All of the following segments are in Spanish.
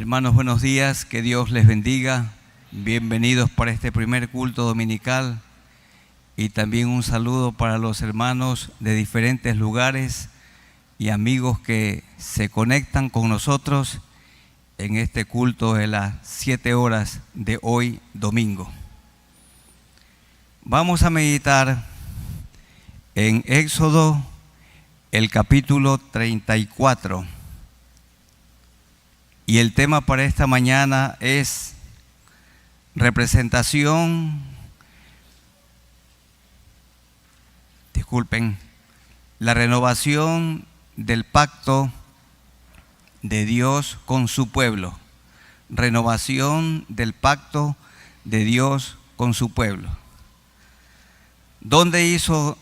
Hermanos, buenos días, que Dios les bendiga. Bienvenidos para este primer culto dominical y también un saludo para los hermanos de diferentes lugares y amigos que se conectan con nosotros en este culto de las 7 horas de hoy domingo. Vamos a meditar en Éxodo, el capítulo 34. Y el tema para esta mañana es la renovación del pacto de Dios con su pueblo. Renovación del pacto de Dios con su pueblo. ¿Dónde hizo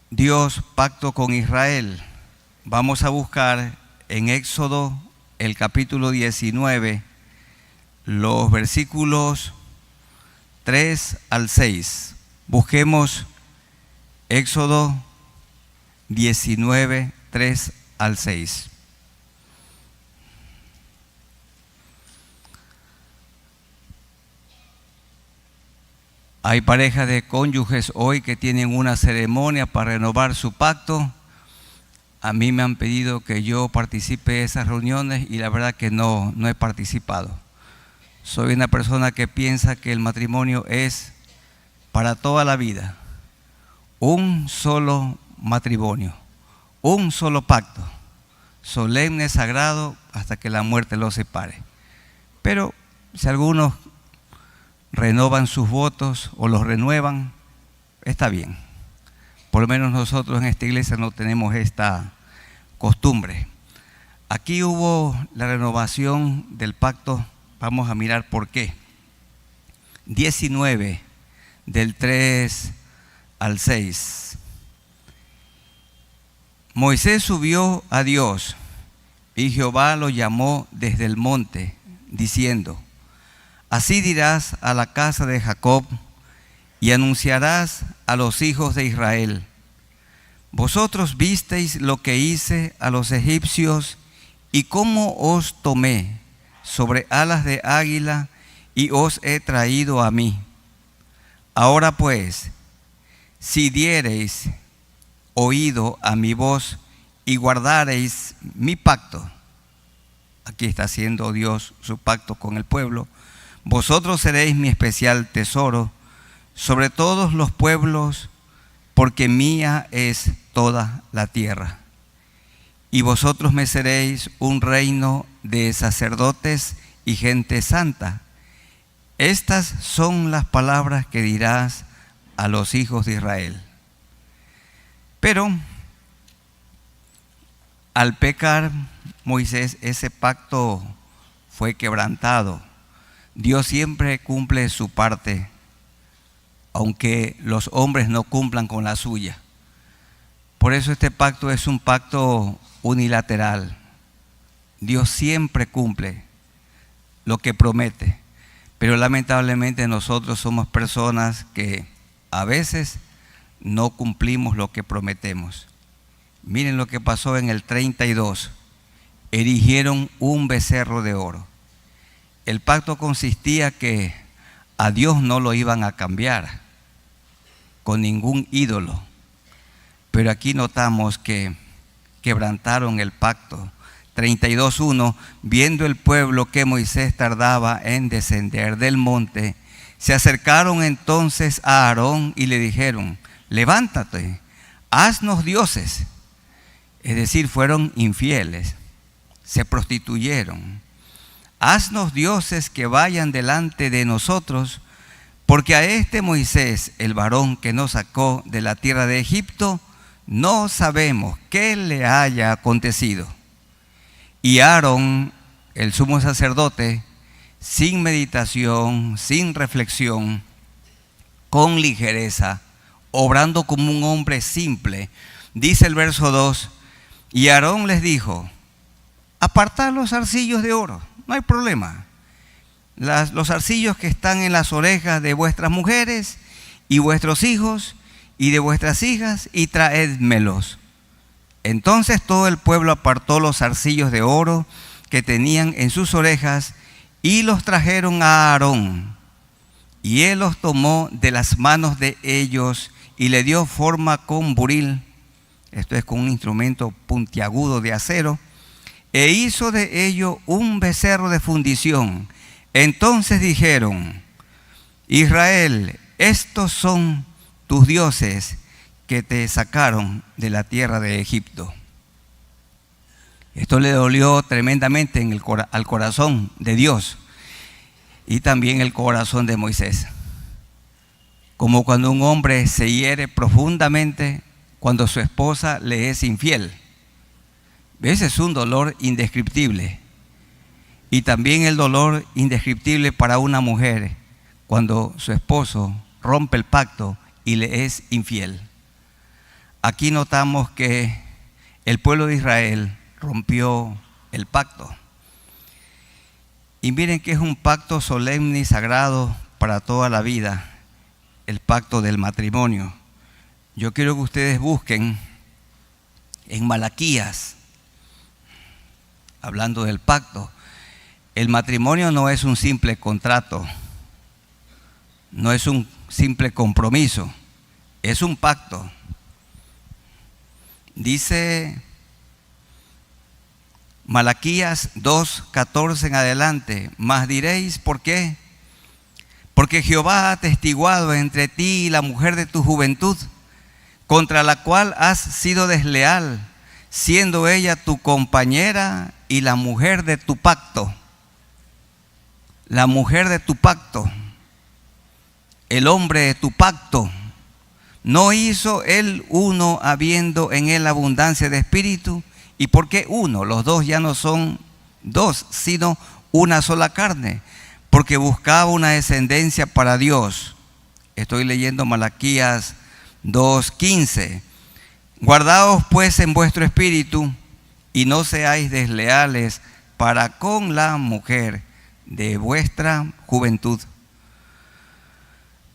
Dios pacto con Israel? Vamos a buscar en Éxodo, el capítulo 19, los versículos 3 al 6. Busquemos Éxodo 19, 3 al 6. Hay parejas de cónyuges hoy que tienen una ceremonia para renovar su pacto. A mí me han pedido que yo participe de esas reuniones y la verdad que no he participado. Soy una persona que piensa que el matrimonio es para toda la vida. Un solo matrimonio, un solo pacto, solemne, sagrado, hasta que la muerte los separe. Pero si algunos renovan sus votos o los renuevan, está bien. Por lo menos nosotros en esta iglesia no tenemos esta costumbre. Aquí hubo la renovación del pacto. Vamos a mirar por qué. 19, del 3 al 6. Moisés subió a Dios y Jehová lo llamó desde el monte, diciendo: así dirás a la casa de Jacob y anunciarás a los hijos de Israel: vosotros visteis lo que hice a los egipcios y cómo os tomé sobre alas de águila y os he traído a mí. Ahora pues, si diereis oído a mi voz y guardareis mi pacto, aquí está haciendo Dios su pacto con el pueblo, vosotros seréis mi especial tesoro sobre todos los pueblos, porque mía es toda la tierra. Y vosotros me seréis un reino de sacerdotes y gente santa. Estas son las palabras que dirás a los hijos de Israel. Pero al pecar Moisés, ese pacto fue quebrantado. Dios siempre cumple su parte, aunque los hombres no cumplan con la suya. Por eso este pacto es un pacto unilateral. Dios siempre cumple lo que promete, pero lamentablemente nosotros somos personas que a veces no cumplimos lo que prometemos. Miren lo que pasó en el 32. Erigieron un becerro de oro. El pacto consistía que a Dios no lo iban a cambiar con ningún ídolo. Pero aquí notamos que quebrantaron el pacto. 32:1, viendo el pueblo que Moisés tardaba en descender del monte, se acercaron entonces a Aarón y le dijeron: levántate, haznos dioses. Es decir, fueron infieles, se prostituyeron. Haznos dioses que vayan delante de nosotros, porque a este Moisés, el varón que nos sacó de la tierra de Egipto, no sabemos qué le haya acontecido. Y Aarón, el sumo sacerdote, sin meditación, sin reflexión, con ligereza, obrando como un hombre simple, dice el verso 2, y Aarón les dijo: apartad los zarcillos de oro, no hay problema. Los zarcillos que están en las orejas de vuestras mujeres y vuestros hijos y de vuestras hijas, y traédmelos. Entonces todo el pueblo apartó los zarcillos de oro que tenían en sus orejas y los trajeron a Aarón. Y él los tomó de las manos de ellos y le dio forma con buril, esto es con un instrumento puntiagudo de acero, e hizo de ello un becerro de fundición. Entonces dijeron: Israel, estos son tus dioses que te sacaron de la tierra de Egipto. Esto le dolió tremendamente al corazón de Dios y también el corazón de Moisés. Como cuando un hombre se hiere profundamente cuando su esposa le es infiel. Ese es un dolor indescriptible. Y también el dolor indescriptible para una mujer cuando su esposo rompe el pacto y le es infiel. Aquí notamos que el pueblo de Israel rompió el pacto. Y miren que es un pacto solemne y sagrado para toda la vida, el pacto del matrimonio. Yo quiero que ustedes busquen en Malaquías, hablando del pacto. El matrimonio no es un simple contrato, no es un simple compromiso, es un pacto. Dice Malaquías 2:14 en adelante: mas diréis, ¿por qué? Porque Jehová ha atestiguado entre ti y la mujer de tu juventud, contra la cual has sido desleal, siendo ella tu compañera y la mujer de tu pacto. La mujer de tu pacto, el hombre de tu pacto. ¿No hizo él uno habiendo en él abundancia de espíritu? ¿Y por qué uno? Los dos ya no son dos, sino una sola carne, porque buscaba una descendencia para Dios. Estoy leyendo Malaquías 2:15. Guardaos pues en vuestro espíritu y no seáis desleales para con la mujer de vuestra juventud.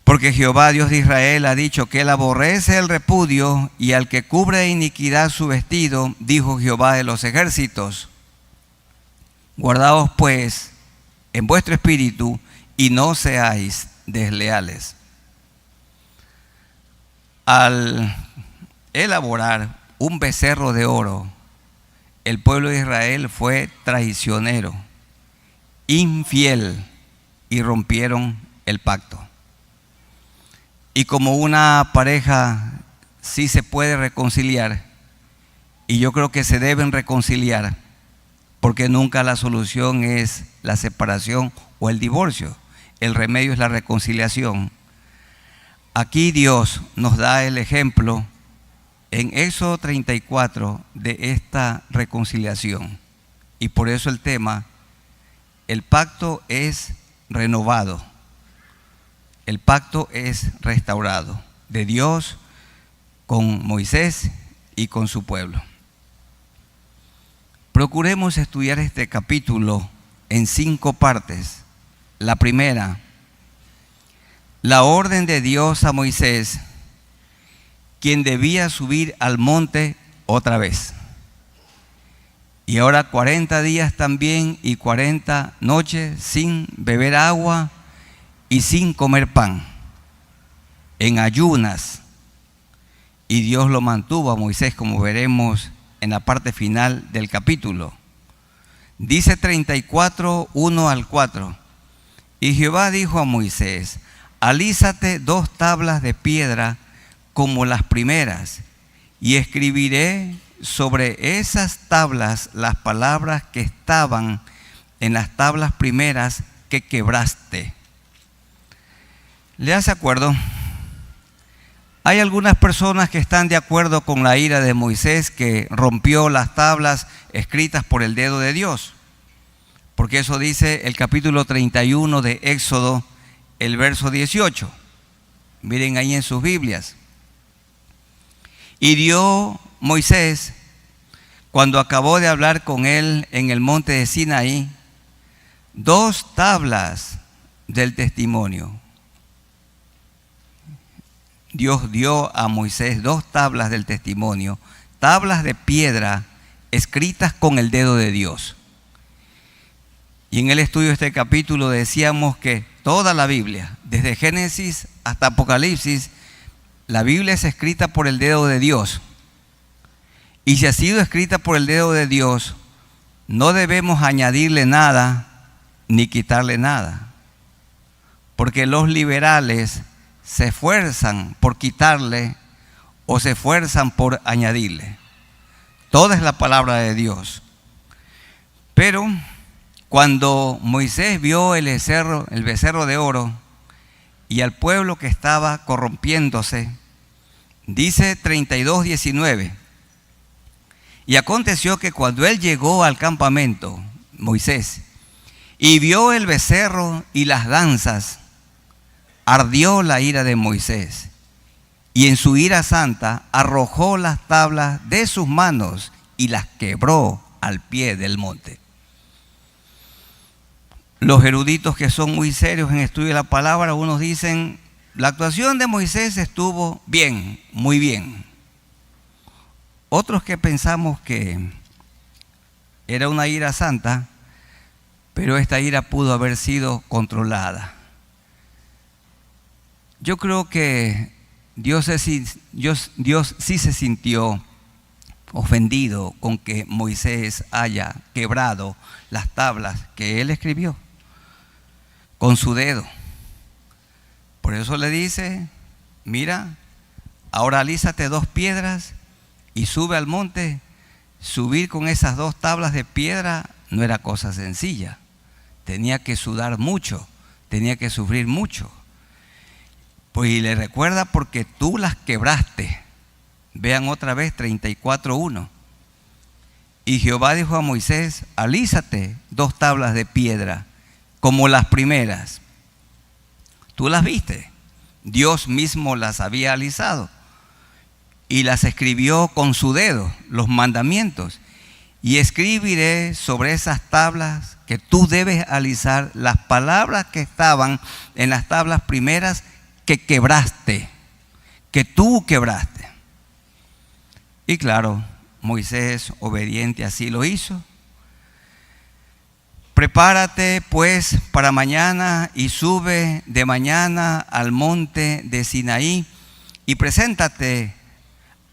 Porque Jehová Dios de Israel ha dicho que él aborrece el repudio, y al que cubre de iniquidad su vestido, dijo Jehová de los ejércitos. Guardaos pues en vuestro espíritu y no seáis desleales. Al elaborar un becerro de oro, el pueblo de Israel fue traicionero, infiel, y rompieron el pacto. Y como una pareja sí se puede reconciliar, y yo creo que se deben reconciliar, porque nunca la solución es la separación o el divorcio, el remedio es la reconciliación. Aquí Dios nos da el ejemplo en Éxodo 34 de esta reconciliación, y por eso el tema: el pacto es renovado, el pacto es restaurado de Dios con Moisés y con su pueblo. Procuremos estudiar este capítulo en 5 partes. La primera, la orden de Dios a Moisés, quien debía subir al monte otra vez. Y ahora 40 días también y 40 noches sin beber agua y sin comer pan, en ayunas. Y Dios lo mantuvo a Moisés, como veremos en la parte final del capítulo. Dice 34, 1 al 4. Y Jehová dijo a Moisés: alízate 2 tablas de piedra como las primeras, y escribiré sobre esas tablas las palabras que estaban en las tablas primeras que quebraste. ¿Le hace acuerdo? Hay algunas personas que están de acuerdo con la ira de Moisés, que rompió las tablas escritas por el dedo de Dios, porque eso dice el capítulo 31 de Éxodo, el verso 18. Miren ahí en sus Biblias. Y dio Moisés, cuando acabó de hablar con él en el monte de Sinaí, 2 tablas del testimonio. Dios dio a Moisés 2 tablas del testimonio, tablas de piedra escritas con el dedo de Dios. Y en el estudio de este capítulo decíamos que toda la Biblia, desde Génesis hasta Apocalipsis, la Biblia es escrita por el dedo de Dios. Y si ha sido escrita por el dedo de Dios, no debemos añadirle nada ni quitarle nada. Porque los liberales se esfuerzan por quitarle o se esfuerzan por añadirle. Toda es la palabra de Dios. Pero cuando Moisés vio el becerro de oro y al pueblo que estaba corrompiéndose, dice 32:19, y aconteció que cuando él llegó al campamento, Moisés, y vio el becerro y las danzas, ardió la ira de Moisés, y en su ira santa arrojó las tablas de sus manos y las quebró al pie del monte. Los eruditos que son muy serios en estudio de la palabra, unos dicen, la actuación de Moisés estuvo bien, muy bien. Otros que pensamos que era una ira santa, pero esta ira pudo haber sido controlada. Yo creo que Dios sí se sintió ofendido con que Moisés haya quebrado las tablas que él escribió con su dedo. Por eso le dice, mira, ahora alízate 2 piedras y sube al monte. Subir con esas 2 tablas de piedra no era cosa sencilla. Tenía que sudar mucho, tenía que sufrir mucho. Pues y le recuerda porque tú las quebraste. Vean otra vez 34:1. Y Jehová dijo a Moisés, alízate 2 tablas de piedra, como las primeras. Tú las viste. Dios mismo las había alisado. Y las escribió con su dedo, los mandamientos. Y escribiré sobre esas tablas que tú debes alisar las palabras que estaban en las tablas primeras que quebraste, que tú quebraste. Y claro, Moisés, obediente, así lo hizo. Prepárate pues para mañana y sube de mañana al monte de Sinaí y preséntate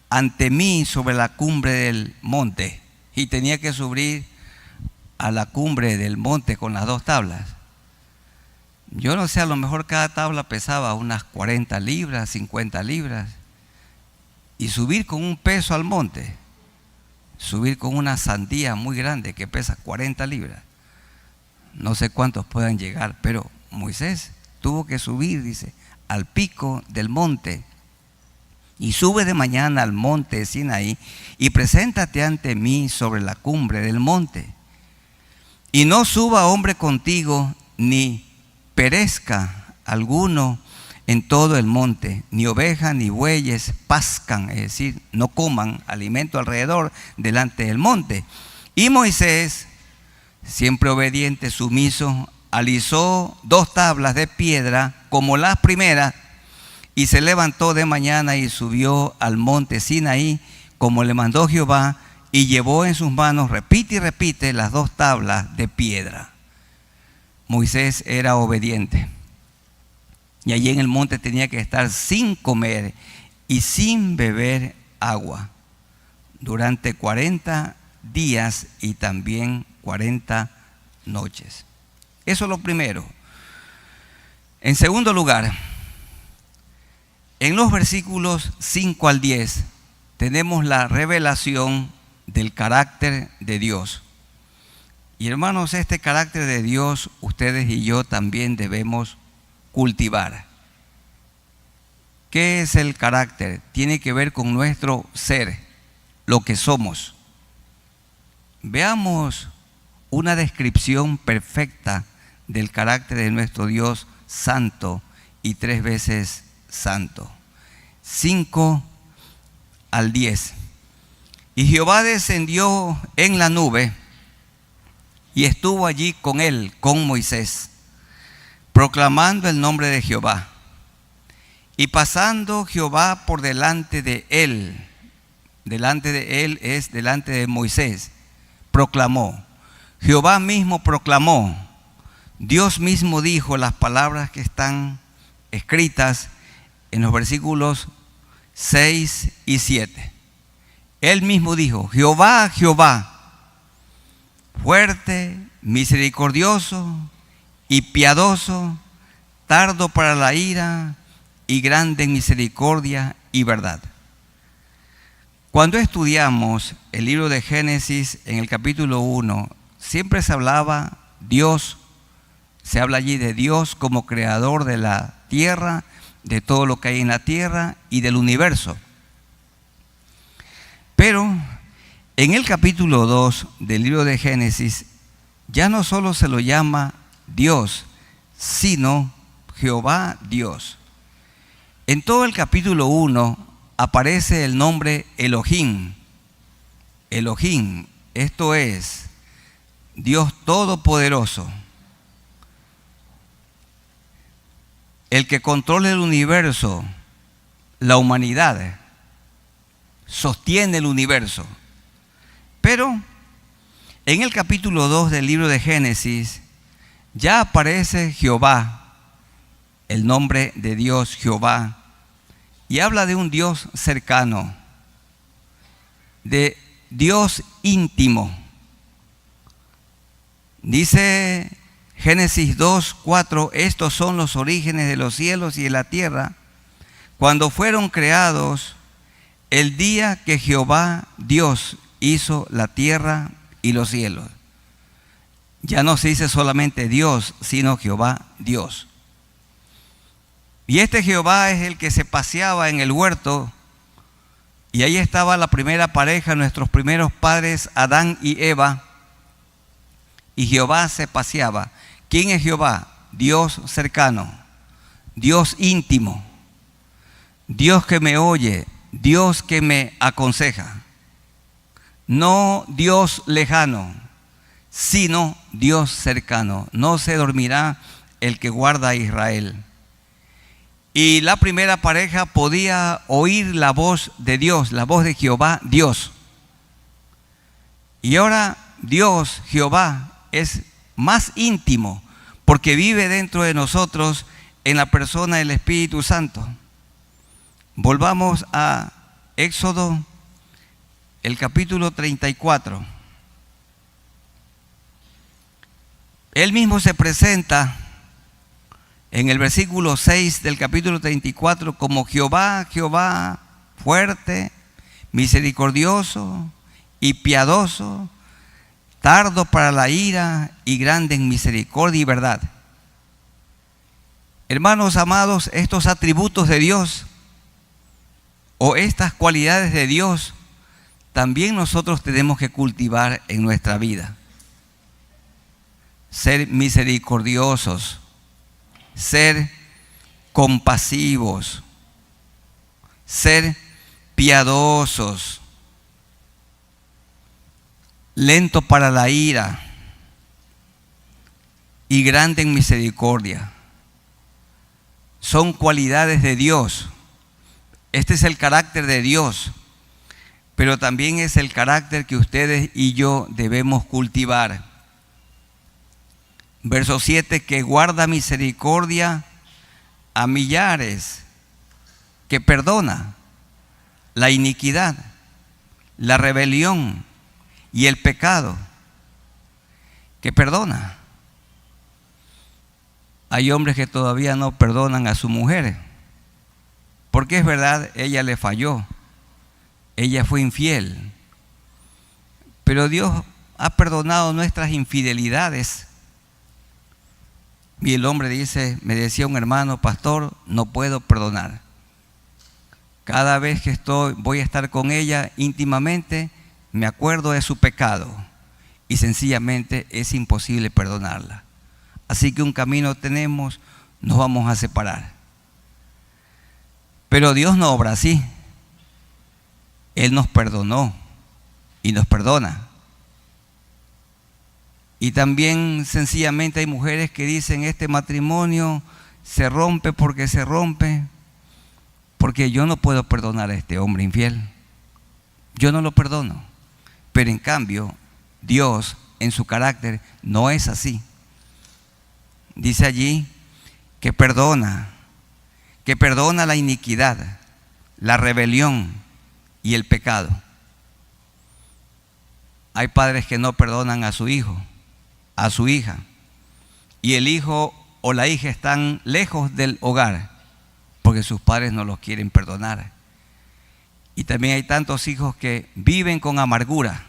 ante mí sobre la cumbre del monte. Y tenía que subir a la cumbre del monte con las 2 tablas. Yo no sé, a lo mejor cada tabla pesaba unas 40 libras, 50 libras. Y subir con un peso al monte, subir con una sandía muy grande que pesa 40 libras. No sé cuántos puedan llegar, pero Moisés tuvo que subir, dice, al pico del monte. Y sube de mañana al monte de Sinaí y preséntate ante mí sobre la cumbre del monte. Y no suba hombre contigo, ni perezca alguno en todo el monte, ni ovejas ni bueyes pascan, es decir, no coman alimento alrededor delante del monte. Y Moisés, siempre obediente, sumiso, alisó 2 tablas de piedra como las primeras, y se levantó de mañana y subió al monte Sinaí, como le mandó Jehová, y llevó en sus manos, repite y repite, las 2 tablas de piedra. Moisés era obediente. Y allí en el monte tenía que estar sin comer y sin beber agua durante 40 días y también 40 noches. Eso es lo primero. En segundo lugar, en los versículos 5 al 10 tenemos la revelación del carácter de Dios. Y hermanos, este carácter de Dios, ustedes y yo también debemos cultivar. ¿Qué es el carácter? Tiene que ver con nuestro ser, lo que somos. Veamos una descripción perfecta del carácter de nuestro Dios santo y 3 veces santo. 5 al 10. Y Jehová descendió en la nube y estuvo allí con él, con Moisés, proclamando el nombre de Jehová. Y pasando Jehová por delante de él es delante de Moisés, proclamó. Jehová mismo proclamó Dios mismo dijo las palabras que están escritas en los versículos 6 y 7. Él mismo dijo: Jehová, Jehová, fuerte, misericordioso y piadoso, tardo para la ira y grande en misericordia y verdad. Cuando estudiamos el libro de Génesis en el capítulo 1, siempre se hablaba Dios, se habla allí de Dios como creador de la tierra, de todo lo que hay en la tierra y del universo. Pero en el capítulo 2 del libro de Génesis ya no solo se lo llama Dios, sino Jehová Dios. En todo el capítulo 1 aparece el nombre Elohim. Elohim, esto es Dios Todopoderoso, el que controla el universo, la humanidad, sostiene el universo. Pero en el capítulo 2 del libro de Génesis ya aparece Jehová, el nombre de Dios Jehová, y habla de un Dios cercano, de Dios íntimo. Dice Génesis 2:4: estos son los orígenes de los cielos y de la tierra, cuando fueron creados, el día que Jehová Dios hizo la tierra y los cielos. Ya no se dice solamente Dios, sino Jehová Dios. Y este Jehová es el que se paseaba en el huerto, y ahí estaba la primera pareja, nuestros primeros padres, Adán y Eva, y Jehová se paseaba. ¿Quién es Jehová? Dios cercano, Dios íntimo, Dios que me oye, Dios que me aconseja. No Dios lejano, sino Dios cercano. No se dormirá el que guarda a Israel. Y la primera pareja podía oír la voz de Dios, la voz de Jehová Dios. Y ahora Dios, Jehová, es más íntimo, porque vive dentro de nosotros en la persona del Espíritu Santo. Volvamos a Éxodo, el capítulo 34. Él mismo se presenta en el versículo 6 del capítulo 34 como Jehová, Jehová, fuerte, misericordioso y piadoso, tardo para la ira y grande en misericordia y verdad. Hermanos amados, estos atributos de Dios o estas cualidades de Dios también nosotros tenemos que cultivar en nuestra vida. Ser misericordiosos, ser compasivos, ser piadosos, lento para la ira y grande en misericordia. Son cualidades de Dios. Este es el carácter de Dios, pero también es el carácter que ustedes y yo debemos cultivar. Verso 7, que guarda misericordia a millares, que perdona la iniquidad, la rebelión y el pecado, que perdona. Hay hombres que todavía no perdonan a su mujer, porque es verdad, ella le falló, ella fue infiel, pero Dios ha perdonado nuestras infidelidades. Y el hombre dice, me decía un hermano, pastor, no puedo perdonar. Cada vez que voy a estar con ella íntimamente, me acuerdo de su pecado y sencillamente es imposible perdonarla. Así que un camino tenemos, nos vamos a separar. Pero Dios no obra así. Él nos perdonó y nos perdona. Y también sencillamente hay mujeres que dicen, este matrimonio se rompe, porque yo no puedo perdonar a este hombre infiel. Yo no lo perdono. Pero en cambio, Dios en su carácter no es así. dice allí que perdona la iniquidad, la rebelión y el pecado. Hay padres que no perdonan a su hijo, a su hija, y el hijo o la hija están lejos del hogar porque sus padres no los quieren perdonar. Y también hay tantos hijos que viven con amargura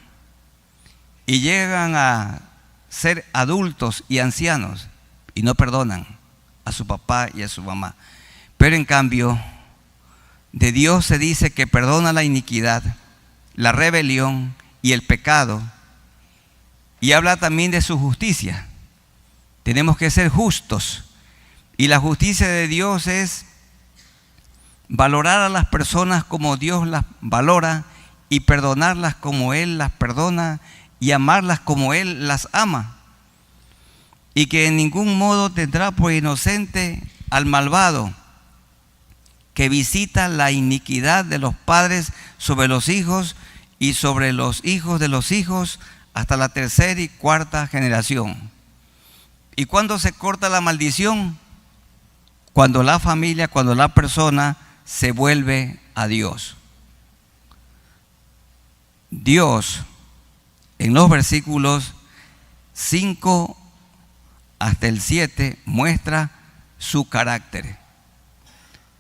y llegan a ser adultos y ancianos y no perdonan a su papá y a su mamá. Pero en cambio, de Dios se dice que perdona la iniquidad, la rebelión y el pecado, y habla también de su justicia. Tenemos que ser justos, y la justicia de Dios es valorar a las personas como Dios las valora y perdonarlas como Él las perdona y amarlas como Él las ama, y que en ningún modo tendrá por inocente al malvado que visita la iniquidad de los padres sobre los hijos y sobre los hijos de los hijos hasta la tercera y cuarta generación. ¿Y cuándo se corta la maldición? Cuando la familia, cuando la persona se vuelve a Dios. Dios, en los versículos 5 hasta el 7, muestra su carácter.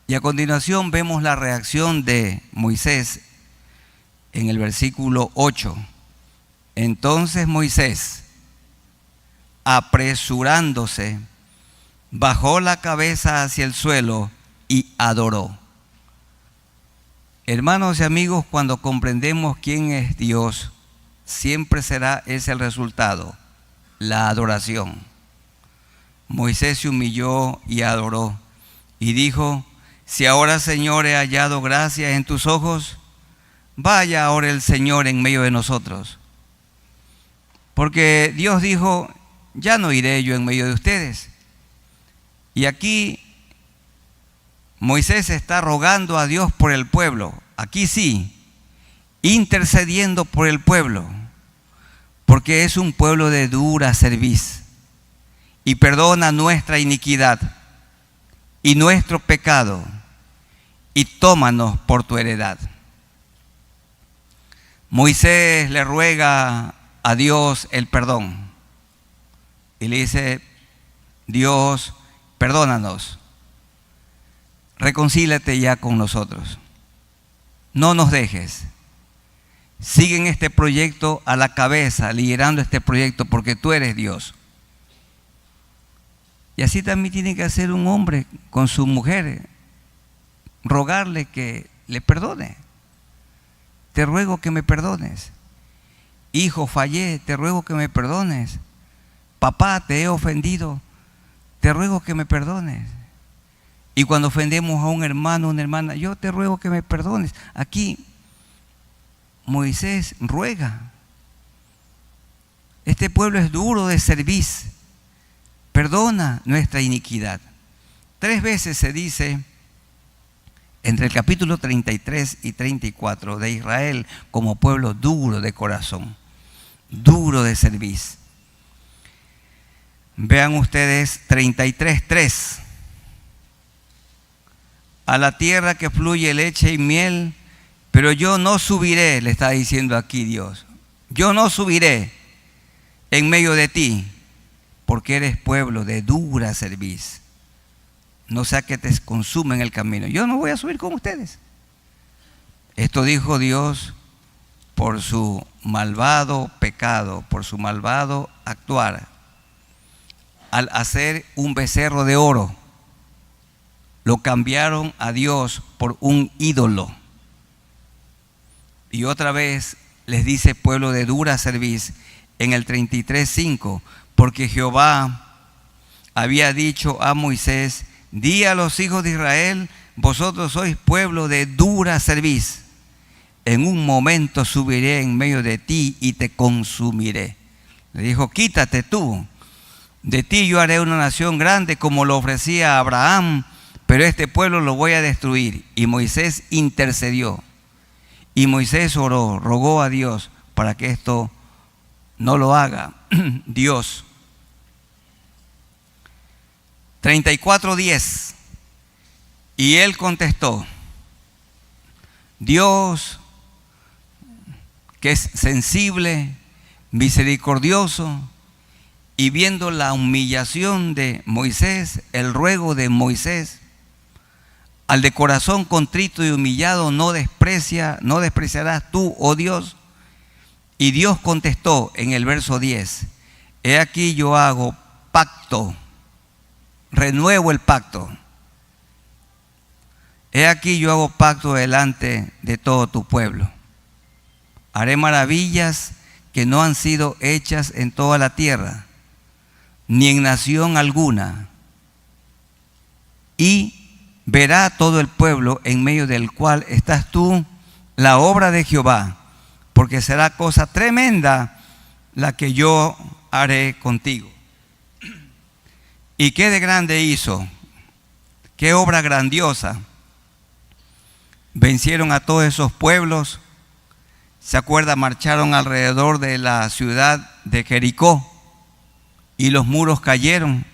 Y a continuación vemos la reacción de Moisés en el versículo 8. Entonces Moisés, apresurándose, bajó la cabeza hacia el suelo y adoró. Hermanos y amigos, cuando comprendemos quién es Dios, siempre será ese el resultado, la adoración. Moisés se humilló y adoró y dijo: si ahora, Señor, he hallado gracia en tus ojos, vaya ahora el Señor en medio de nosotros. Porque Dios dijo: ya no iré yo en medio de ustedes. Y aquí Moisés está rogando a Dios por el pueblo. Aquí sí, intercediendo por el pueblo, porque es un pueblo de dura cerviz y perdona nuestra iniquidad y nuestro pecado y tómanos por tu heredad. Moisés le ruega a Dios el perdón y le dice: Dios, perdónanos, reconcíliate ya con nosotros, no nos dejes, sigue en este proyecto a la cabeza, liderando este proyecto, porque tú eres Dios. Y así también tiene que hacer un hombre con su mujer, rogarle que le perdone. Te ruego que me perdones. Hijo, fallé, te ruego que me perdones. Papá, te he ofendido, te ruego que me perdones. Y cuando ofendemos a un hermano o una hermana, yo te ruego que me perdones. Aquí Moisés ruega. Este pueblo es duro de cerviz. Perdona nuestra iniquidad. 3 veces se dice entre el capítulo 33 y 34 de Israel como pueblo duro de corazón, duro de cerviz. Vean ustedes 33:3. A la tierra que fluye leche y miel, pero yo no subiré, le está diciendo aquí Dios. Yo no subiré en medio de ti, porque eres pueblo de dura cerviz. No sea que te consumen el camino. Yo no voy a subir con ustedes. Esto dijo Dios por su malvado pecado, por su malvado actuar. Al hacer un becerro de oro, lo cambiaron a Dios por un ídolo. Y otra vez les dice pueblo de dura cerviz en el 33:5, porque Jehová había dicho a Moisés: di a los hijos de Israel, vosotros sois pueblo de dura cerviz. En un momento subiré en medio de ti y te consumiré. Le dijo: quítate tú, de ti yo haré una nación grande como lo ofrecía a Abraham, pero este pueblo lo voy a destruir. Y Moisés intercedió. Y Moisés oró, rogó a Dios para que esto no lo haga Dios. 34:10. Y él contestó: Dios, que es sensible, misericordioso, y viendo la humillación de Moisés, el ruego de Moisés, al de corazón contrito y humillado no despreciarás tú, oh Dios. Y Dios contestó en el verso 10: He aquí yo hago pacto, renuevo el pacto. He aquí yo hago pacto delante de todo tu pueblo. Haré maravillas que no han sido hechas en toda la tierra, ni en nación alguna. Y verá todo el pueblo en medio del cual estás tú la obra de Jehová, porque será cosa tremenda la que yo haré contigo. ¿Y qué de grande hizo? ¿Qué obra grandiosa? Vencieron a todos esos pueblos. ¿Se acuerda? Marcharon alrededor de la ciudad de Jericó y los muros cayeron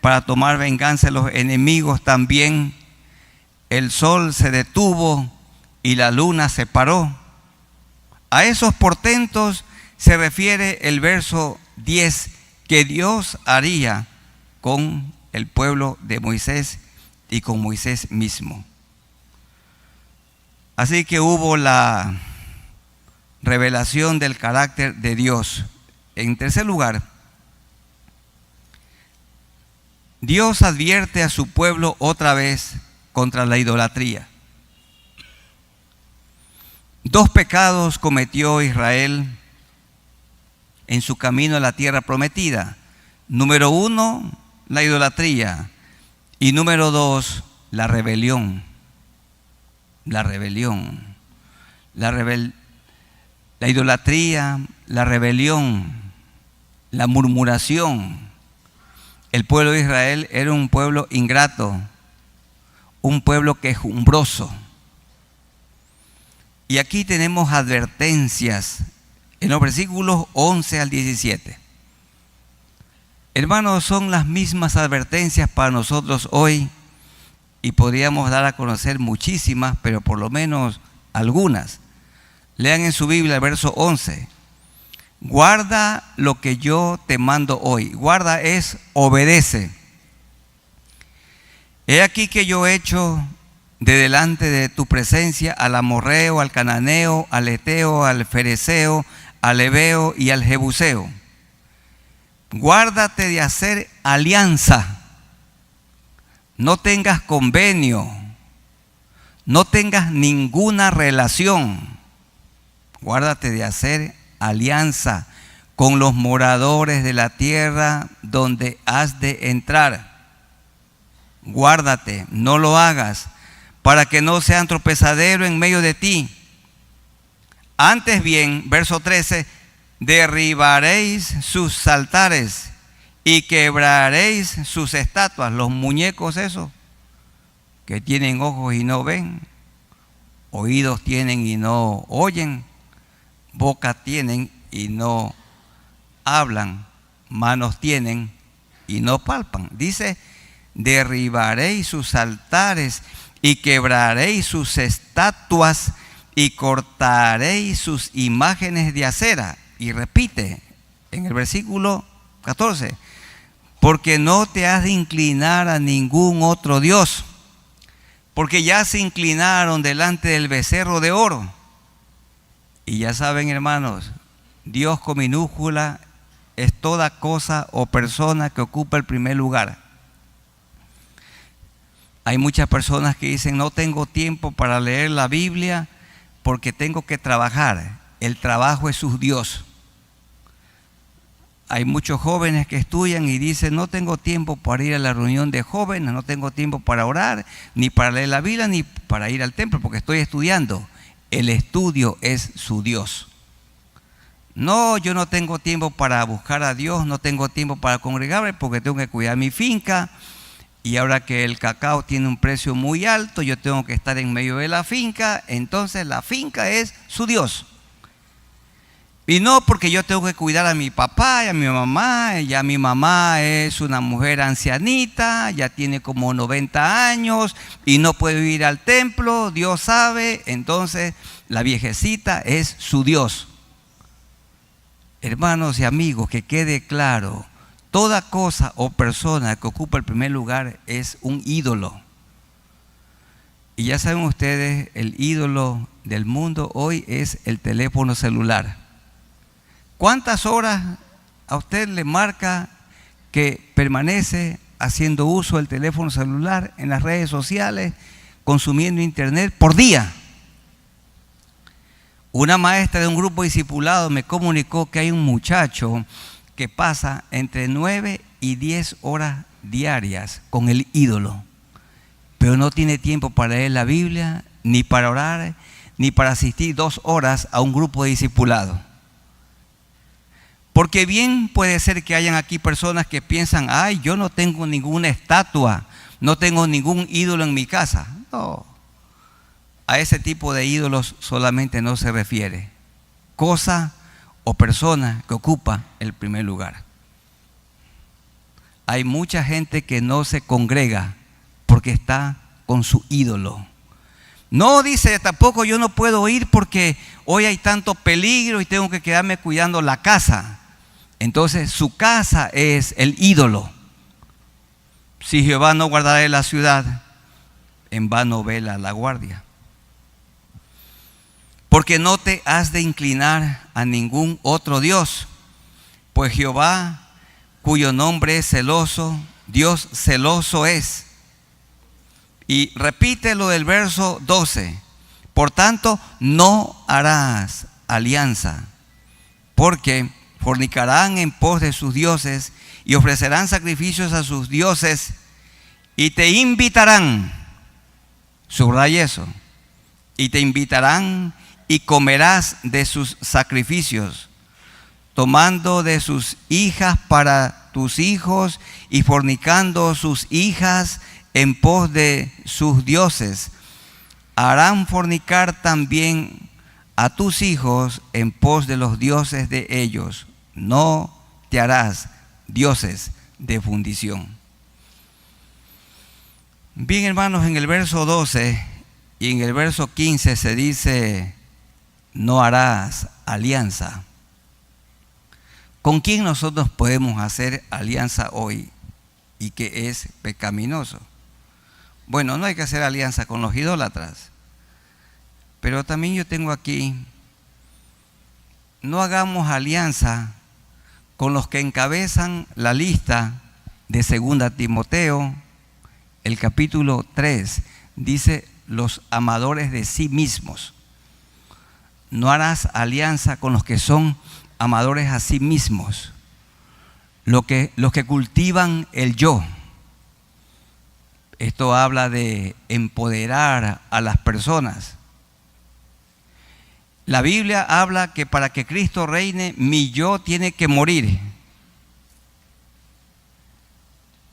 para tomar venganza de los enemigos. También el sol se detuvo y la luna se paró. A esos portentos se refiere el verso 10 que Dios haría con el pueblo de Moisés y con Moisés mismo. Así que hubo la revelación del carácter de Dios. En tercer lugar, Dios advierte a su pueblo otra vez contra la idolatría. 2 pecados cometió Israel en su camino a la tierra prometida. Número 1, la idolatría. Y número 2, la rebelión. La idolatría, la rebelión, la murmuración. El pueblo de Israel era un pueblo ingrato, un pueblo quejumbroso. Y aquí tenemos advertencias en los versículos 11 al 17. Hermanos, son las mismas advertencias para nosotros hoy. Y podríamos dar a conocer muchísimas, pero por lo menos algunas. Lean en su Biblia el verso 11. Guarda lo que yo te mando hoy. Guarda es obedece. He aquí que yo he hecho de delante de tu presencia al amorreo, al cananeo, al eteo, al fereceo, al heveo y al jebuseo. Guárdate de hacer alianza. No tengas convenio, no tengas ninguna relación. Guárdate de hacer alianza con los moradores de la tierra donde has de entrar. Guárdate, no lo hagas, para que no sean tropezadero en medio de ti. Antes bien, verso 13, derribaréis sus altares y quebraréis sus estatuas, los muñecos esos, que tienen ojos y no ven, oídos tienen y no oyen, boca tienen y no hablan, manos tienen y no palpan. Dice, derribaréis sus altares y quebraréis sus estatuas y cortaréis sus imágenes de acera. Y repite en el versículo 14, porque no te has de inclinar a ningún otro Dios, porque ya se inclinaron delante del becerro de oro. Y ya saben, hermanos, Dios con minúscula es toda cosa o persona que ocupa el primer lugar. Hay muchas personas que dicen, no tengo tiempo para leer la Biblia porque tengo que trabajar. El trabajo es su Dios. Hay muchos jóvenes que estudian y dicen, no tengo tiempo para ir a la reunión de jóvenes, no tengo tiempo para orar, ni para leer la Biblia, ni para ir al templo, porque estoy estudiando. El estudio es su Dios. No, yo no tengo tiempo para buscar a Dios, no tengo tiempo para congregarme porque tengo que cuidar mi finca. Y ahora que el cacao tiene un precio muy alto, yo tengo que estar en medio de la finca. Entonces la finca es su Dios. Y no porque yo tengo que cuidar a mi papá y a mi mamá. Ya mi mamá es una mujer ancianita, ya tiene como 90 años y no puede ir al templo, Dios sabe. Entonces la viejecita es su Dios. Hermanos y amigos, que quede claro, toda cosa o persona que ocupa el primer lugar es un ídolo. Y ya saben ustedes, el ídolo del mundo hoy es el teléfono celular. ¿Cuántas horas a usted le marca que permanece haciendo uso del teléfono celular, en las redes sociales, consumiendo internet por día? Una maestra de un grupo discipulado me comunicó que hay un muchacho que pasa entre 9 y 10 horas diarias con el ídolo, pero no tiene tiempo para leer la Biblia, ni para orar, ni para asistir 2 horas a un grupo de discipulado. Porque bien puede ser que hayan aquí personas que piensan, ay, yo no tengo ninguna estatua, no tengo ningún ídolo en mi casa. No, a ese tipo de ídolos solamente no se refiere. Cosa o persona que ocupa el primer lugar. Hay mucha gente que no se congrega porque está con su ídolo. No, dice, tampoco yo no puedo ir porque hoy hay tanto peligro y tengo que quedarme cuidando la casa. Entonces su casa es el ídolo. Si Jehová no guardare la ciudad, en vano vela la guardia. Porque no te has de inclinar a ningún otro Dios, pues Jehová, cuyo nombre es celoso, Dios celoso es. Y repite lo del verso 12. Por tanto, no harás alianza, porque fornicarán en pos de sus dioses y ofrecerán sacrificios a sus dioses y te invitarán, subraya eso, y te invitarán y comerás de sus sacrificios, tomando de sus hijas para tus hijos y fornicando sus hijas en pos de sus dioses. Harán fornicar también a tus hijos en pos de los dioses de ellos. No te harás dioses de fundición. Bien, hermanos, en el verso 12 y en el verso 15 se dice, no harás alianza. ¿Con quién nosotros podemos hacer alianza hoy y que es pecaminoso? Bueno, no hay que hacer alianza con los idólatras. Pero también yo tengo aquí, no hagamos alianza con los que encabezan la lista de 2 Timoteo, el capítulo 3, dice los amadores de sí mismos. No harás alianza con los que son amadores a sí mismos, los que cultivan el yo. Esto habla de empoderar a las personas. La Biblia habla que para que Cristo reine, mi yo tiene que morir.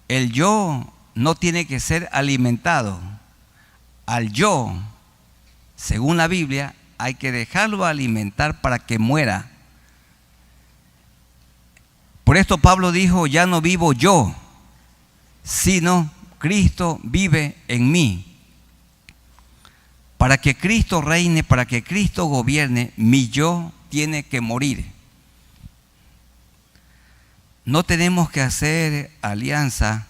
El yo no tiene que ser alimentado. Al yo, según la Biblia, hay que dejarlo alimentar para que muera. Por esto Pablo dijo, ya no vivo yo, sino Cristo vive en mí. Para que Cristo reine, para que Cristo gobierne, mi yo tiene que morir. No tenemos que hacer alianza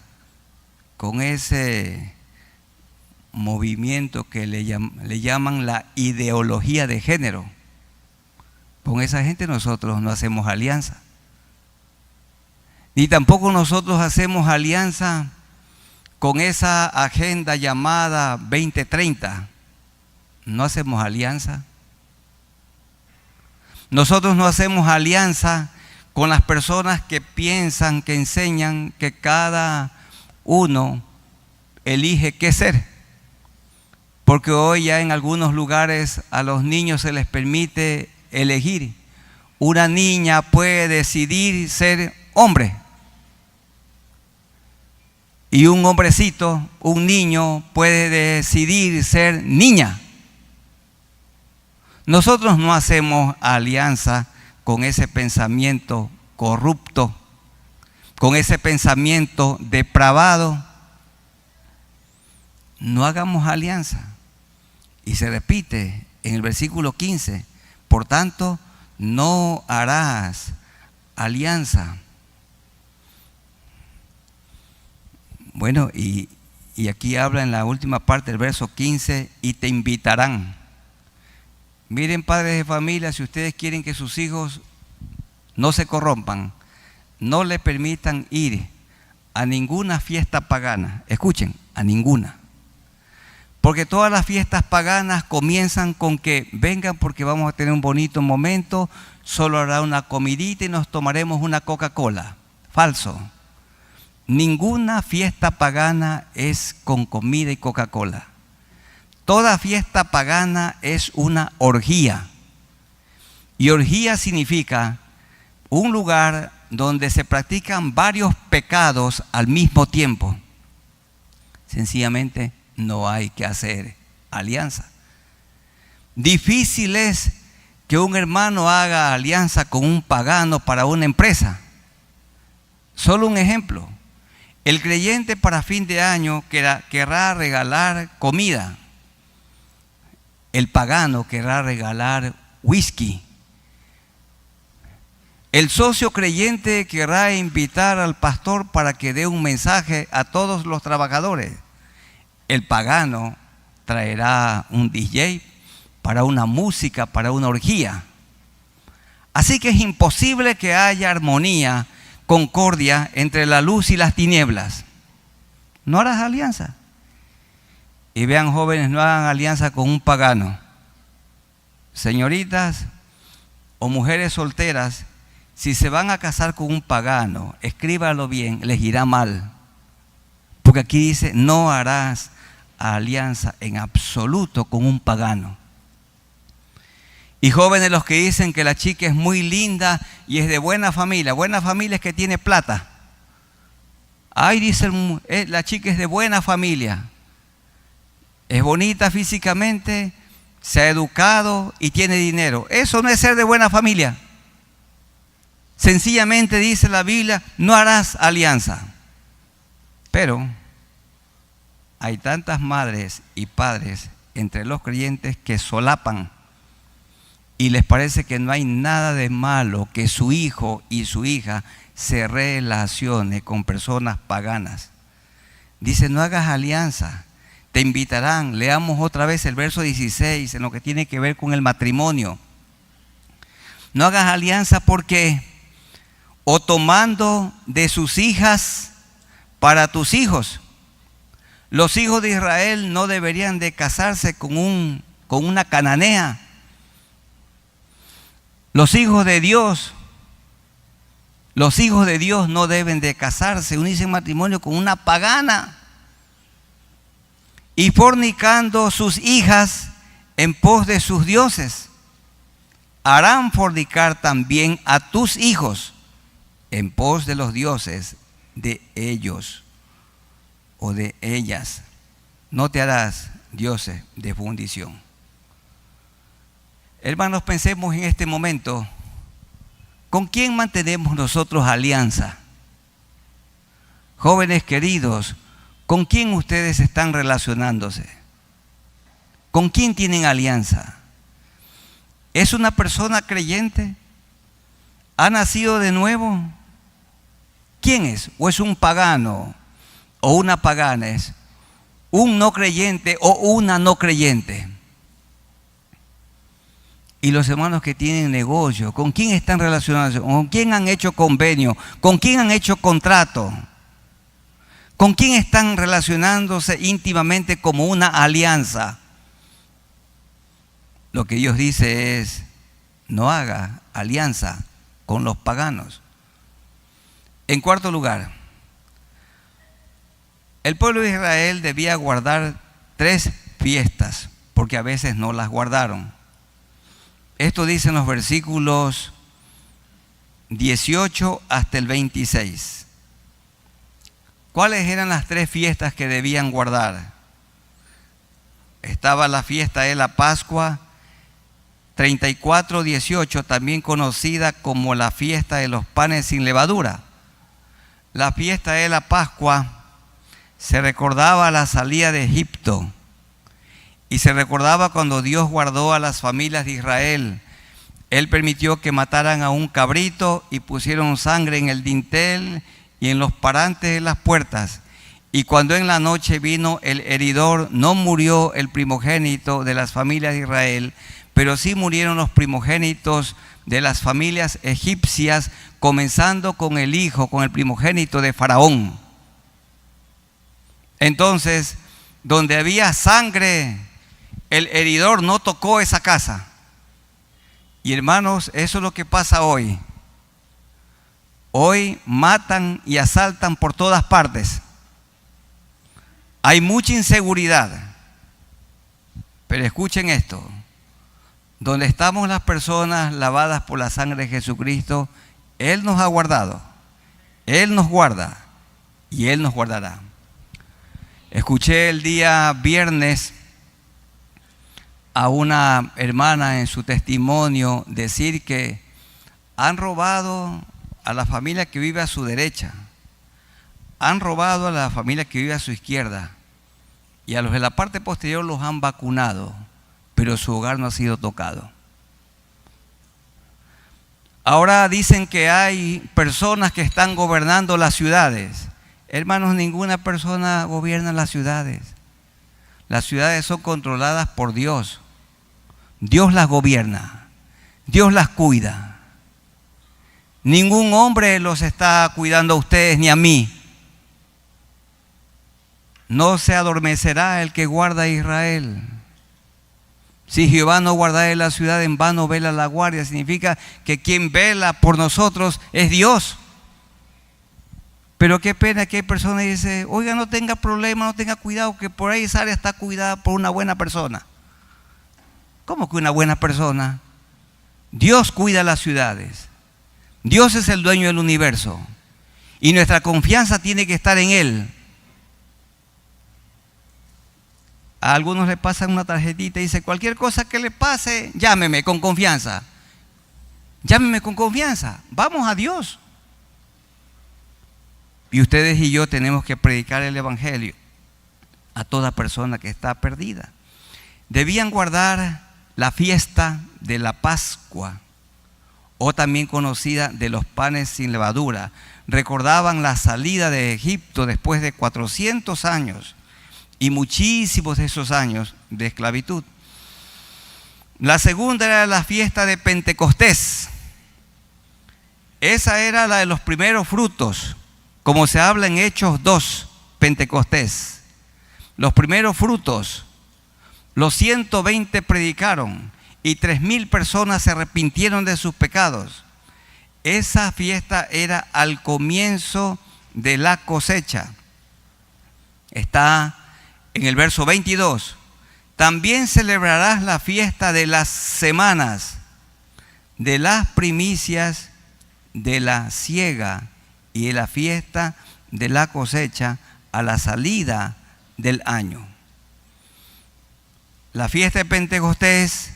con ese movimiento que le llaman la ideología de género. Con esa gente nosotros no hacemos alianza. Ni tampoco nosotros hacemos alianza con esa agenda llamada 2030. No hacemos alianza. Nosotros no hacemos alianza con las personas que piensan, que enseñan que cada uno elige qué ser. Porque hoy ya en algunos lugares a los niños se les permite elegir. Una niña puede decidir ser hombre. Y un hombrecito, un niño, puede decidir ser niña. Nosotros no hacemos alianza con ese pensamiento corrupto, con ese pensamiento depravado, no hagamos alianza. Y se repite en el versículo 15, por tanto, no harás alianza. Bueno, y aquí habla en la última parte del verso 15, y te invitarán. Miren, padres de familia, si ustedes quieren que sus hijos no se corrompan, no le permitan ir a ninguna fiesta pagana. Escuchen, a ninguna. Porque todas las fiestas paganas comienzan con que vengan porque vamos a tener un bonito momento, solo habrá una comidita y nos tomaremos una Coca-Cola. Falso. Ninguna fiesta pagana es con comida y Coca-Cola. Toda fiesta pagana es una orgía. Y orgía significa un lugar donde se practican varios pecados al mismo tiempo. Sencillamente no hay que hacer alianza. Difícil es que un hermano haga alianza con un pagano para una empresa. Solo un ejemplo. El creyente para fin de año querrá regalar comida. El pagano querrá regalar whisky. El socio creyente querrá invitar al pastor para que dé un mensaje a todos los trabajadores. El pagano traerá un DJ para una música, para una orgía. Así que es imposible que haya armonía, concordia entre la luz y las tinieblas. No harás alianza. Y vean, jóvenes, no hagan alianza con un pagano. Señoritas o mujeres solteras, si se van a casar con un pagano, escríbalo bien, les irá mal. Porque aquí dice, no harás alianza en absoluto con un pagano. Y jóvenes, los que dicen que la chica es muy linda y es de buena familia es que tiene plata. Ay, dicen, la chica es de buena familia. Es bonita físicamente, se ha educado y tiene dinero. Eso no es ser de buena familia. Sencillamente dice la Biblia, no harás alianza. Pero hay tantas madres y padres entre los creyentes que solapan y les parece que no hay nada de malo que su hijo y su hija se relacione con personas paganas. Dice, no hagas alianza, te invitarán. Leamos otra vez el verso 16 en lo que tiene que ver con el matrimonio. No hagas alianza porque o tomando de sus hijas para tus hijos. Los hijos de Israel no deberían de casarse con una cananea. Los hijos de Dios no deben de casarse, unirse en matrimonio con una pagana. Y fornicando sus hijas en pos de sus dioses, harán fornicar también a tus hijos en pos de los dioses de ellos o de ellas. No te harás dioses de fundición. Hermanos, pensemos en este momento, ¿con quién mantenemos nosotros alianza? Jóvenes queridos, ¿con quién ustedes están relacionándose? ¿Con quién tienen alianza? ¿Es una persona creyente? ¿Ha nacido de nuevo? ¿Quién es? ¿O es un pagano o una pagana? ¿Es un no creyente o una no creyente? Y los hermanos que tienen negocio, ¿con quién están relacionados? ¿Con quién han hecho convenio? ¿Con quién han hecho contrato? ¿Con quién están relacionándose íntimamente como una alianza? Lo que Dios dice es, no haga alianza con los paganos. En cuarto lugar, el pueblo de Israel debía guardar 3 fiestas, porque a veces no las guardaron. Esto dice en los versículos 18 hasta el 26. ¿Cuáles eran las 3 fiestas que debían guardar? Estaba la fiesta de la Pascua, 34:18, también conocida como la fiesta de los panes sin levadura. La fiesta de la Pascua se recordaba la salida de Egipto y se recordaba cuando Dios guardó a las familias de Israel. Él permitió que mataran a un cabrito y pusieron sangre en el dintel y en los parantes de las puertas. Y cuando en la noche vino el heridor, no murió el primogénito de las familias de Israel, pero sí murieron los primogénitos de las familias egipcias, comenzando con el hijo, con el primogénito de Faraón. Entonces, donde había sangre, el heridor no tocó esa casa. Y hermanos, eso es lo que pasa hoy. Hoy matan y asaltan por todas partes. Hay mucha inseguridad. Pero escuchen esto. Donde estamos las personas lavadas por la sangre de Jesucristo, Él nos ha guardado. Él nos guarda y Él nos guardará. Escuché el día viernes a una hermana en su testimonio decir que han robado a la familia que vive a su derecha, han robado a la familia que vive a su izquierda y a los de la parte posterior los han vacunado, pero su hogar no ha sido tocado. Ahora dicen que hay personas que están gobernando las ciudades. Hermanos, ninguna persona gobierna las ciudades. Las ciudades son controladas por Dios. Dios las gobierna. Dios las cuida. Ningún hombre los está cuidando a ustedes ni a mí. No se adormecerá el que guarda a Israel. Si Jehová no guardare la ciudad, en vano vela la guardia. Significa que quien vela por nosotros es Dios. Pero qué pena que hay personas que dicen, oiga, no tenga problema, no tenga cuidado, que por ahí esa área está cuidada por una buena persona. ¿Cómo que una buena persona? Dios cuida las ciudades. Dios es el dueño del universo. Y nuestra confianza tiene que estar en Él. A algunos le pasan una tarjetita y dice, cualquier cosa que le pase, llámeme con confianza. Llámeme con confianza. Vamos a Dios. Y ustedes y yo tenemos que predicar el Evangelio a toda persona que está perdida. Debían guardar la fiesta de la Pascua, o también conocida de los panes sin levadura. Recordaban la salida de Egipto después de 400 años y muchísimos de esos años de esclavitud. La segunda era la fiesta de Pentecostés. Esa era la de los primeros frutos, como se habla en Hechos 2, Pentecostés. Los primeros frutos, los 120 predicaron y 3,000 personas se arrepintieron de sus pecados. Esa fiesta era al comienzo de la cosecha. Está en el verso 22. También celebrarás la fiesta de las semanas, de las primicias, de la siega y de la fiesta de la cosecha a la salida del año. La fiesta de Pentecostés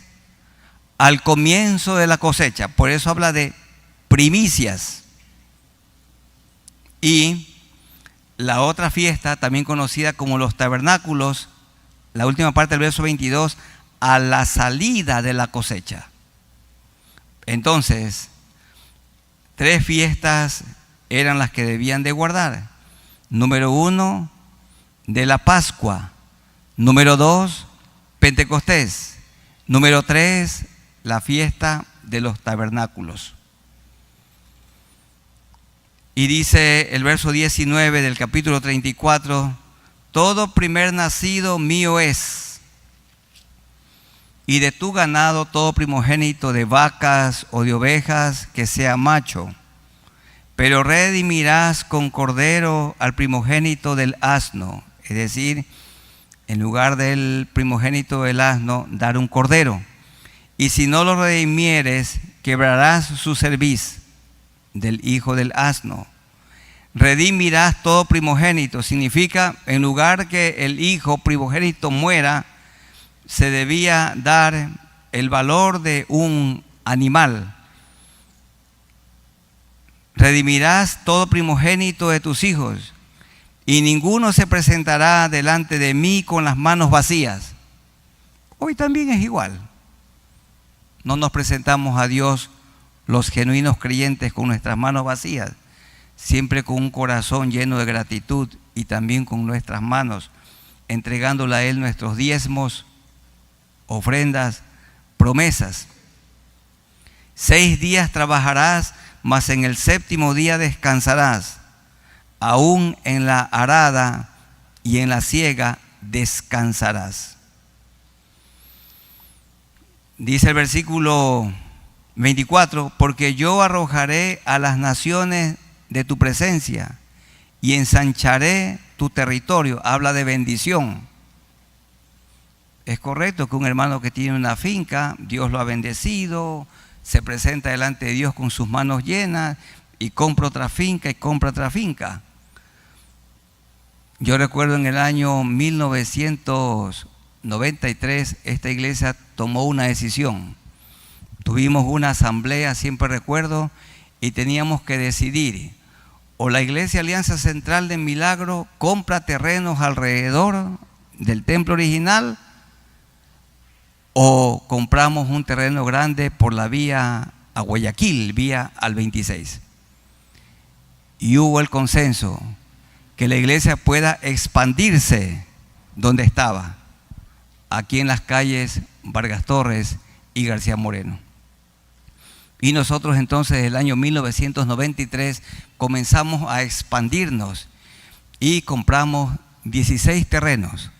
al comienzo de la cosecha, por eso habla de primicias. Y la otra fiesta, también conocida como los tabernáculos, la última parte del verso 22, a la salida de la cosecha. Entonces, 3 fiestas eran las que debían de guardar. Número 1, de la Pascua. Número 2, Pentecostés. Número 3, la fiesta de los tabernáculos. Y dice el verso 19 del capítulo 34, todo primer nacido mío es, y de tu ganado todo primogénito de vacas o de ovejas que sea macho, pero redimirás con cordero al primogénito del asno, es decir, en lugar del primogénito del asno, dar un cordero. Y si no lo redimieres, quebrarás su cerviz del hijo del asno. Redimirás todo primogénito. Significa, en lugar que el hijo primogénito muera, se debía dar el valor de un animal. Redimirás todo primogénito de tus hijos, y ninguno se presentará delante de mí con las manos vacías. Hoy también es igual. No nos presentamos a Dios, los genuinos creyentes, con nuestras manos vacías, siempre con un corazón lleno de gratitud y también con nuestras manos, entregándole a Él nuestros diezmos, ofrendas, promesas. 6 días trabajarás, mas en el 7º día descansarás. Aún en la arada y en la siega descansarás. Dice el versículo 24, porque yo arrojaré a las naciones de tu presencia y ensancharé tu territorio. Habla de bendición. Es correcto que un hermano que tiene una finca, Dios lo ha bendecido, se presenta delante de Dios con sus manos llenas y compra otra finca y compra otra finca. Yo recuerdo en el año 1993, esta iglesia tomó una decisión. Tuvimos una asamblea, siempre recuerdo, y teníamos que decidir. O la Iglesia Alianza Central de Milagro compra terrenos alrededor del templo original, o compramos un terreno grande por la vía a Guayaquil, vía al 26. Y hubo el consenso que la iglesia pueda expandirse donde estaba, aquí en las calles Vargas Torres y García Moreno. Y nosotros entonces, el año 1993, comenzamos a expandirnos y compramos 16 terrenos.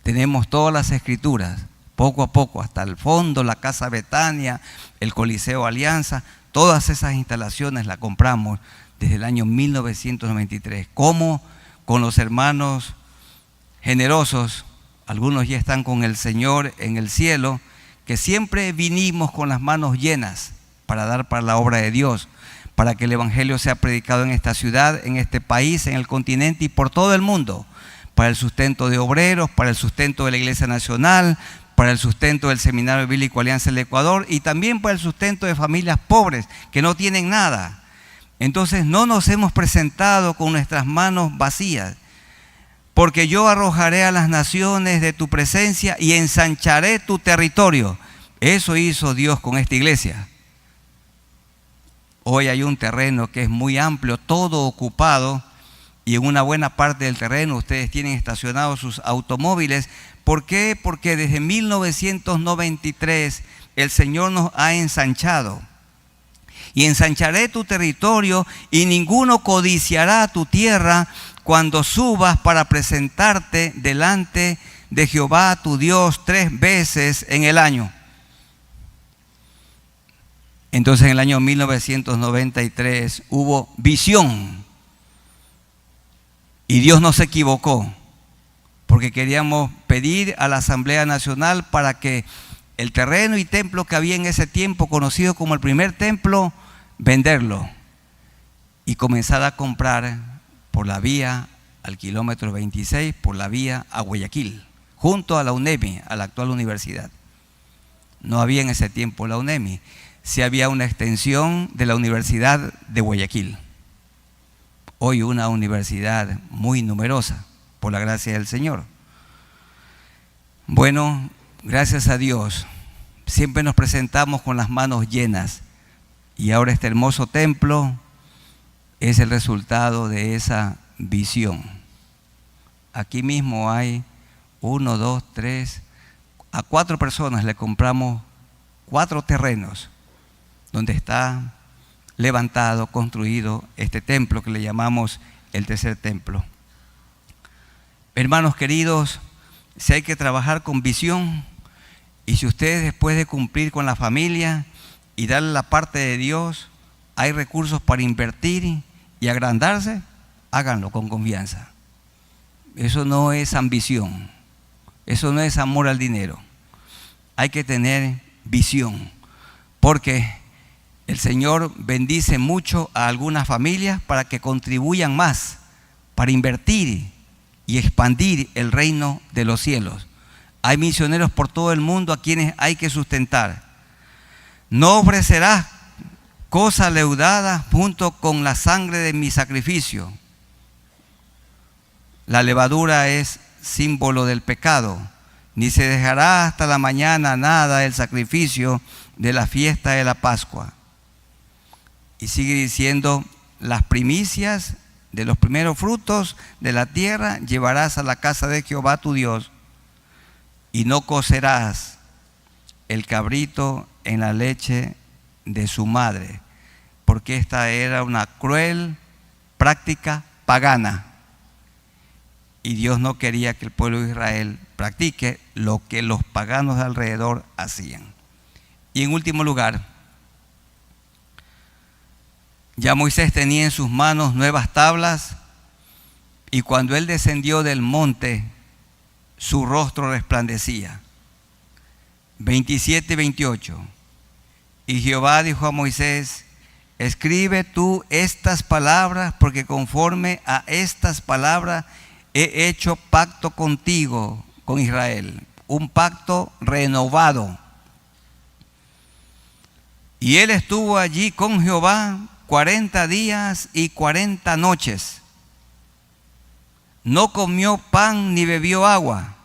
Tenemos todas las escrituras, poco a poco, hasta el fondo, la Casa Betania, el Coliseo Alianza, todas esas instalaciones las compramos desde el año 1993. ¿Cómo? Con los hermanos generosos, algunos ya están con el Señor en el cielo, que siempre vinimos con las manos llenas para dar para la obra de Dios, para que el Evangelio sea predicado en esta ciudad, en este país, en el continente y por todo el mundo, para el sustento de obreros, para el sustento de la Iglesia Nacional, para el sustento del Seminario Bíblico Alianza del Ecuador y también para el sustento de familias pobres que no tienen nada. Entonces no nos hemos presentado con nuestras manos vacías, porque yo arrojaré a las naciones de tu presencia y ensancharé tu territorio. Eso hizo Dios con esta iglesia. Hoy hay un terreno que es muy amplio, todo ocupado, y en una buena parte del terreno ustedes tienen estacionados sus automóviles. ¿Por qué? Porque desde 1993 el Señor nos ha ensanchado. Y ensancharé tu territorio y ninguno codiciará tu tierra cuando subas para presentarte delante de Jehová tu Dios 3 veces en el año. Entonces en el año 1993 hubo visión y Dios no se equivocó, porque queríamos pedir a la Asamblea Nacional para que el terreno y templo que había en ese tiempo, conocido como el primer templo, venderlo y comenzar a comprar por la vía al kilómetro 26, por la vía a Guayaquil, junto a la UNEMI, a la actual universidad. No había en ese tiempo la UNEMI, sí había una extensión de la Universidad de Guayaquil. Hoy una universidad muy numerosa, por la gracia del Señor. Bueno, gracias a Dios, siempre nos presentamos con las manos llenas. Y ahora este hermoso templo es el resultado de esa visión. Aquí mismo hay 1, 2, 3, a 4 personas le compramos 4 terrenos donde está levantado, construido este templo que le llamamos el tercer templo. Hermanos queridos, si hay que trabajar con visión, y si ustedes después de cumplir con la familia y darle la parte de Dios, hay recursos para invertir y agrandarse, háganlo con confianza. Eso no es ambición, eso no es amor al dinero. Hay que tener visión, porque el Señor bendice mucho a algunas familias para que contribuyan más, para invertir y expandir el reino de los cielos. Hay misioneros por todo el mundo a quienes hay que sustentar. No ofrecerás cosa leudada junto con la sangre de mi sacrificio. La levadura es símbolo del pecado. Ni se dejará hasta la mañana nada del sacrificio de la fiesta de la Pascua. Y sigue diciendo, las primicias de los primeros frutos de la tierra llevarás a la casa de Jehová tu Dios, y no cocerás el cabrito en la leche de su madre, porque esta era una cruel práctica pagana. Y Dios no quería que el pueblo de Israel practique lo que los paganos de alrededor hacían. Y en último lugar, ya Moisés tenía en sus manos nuevas tablas, y cuando él descendió del monte, su rostro resplandecía. 27 y 28. Y Jehová dijo a Moisés, escribe tú estas palabras, porque conforme a estas palabras he hecho pacto contigo, con Israel, un pacto renovado. Y él estuvo allí con Jehová 40 días y 40 noches. No comió pan ni bebió agua.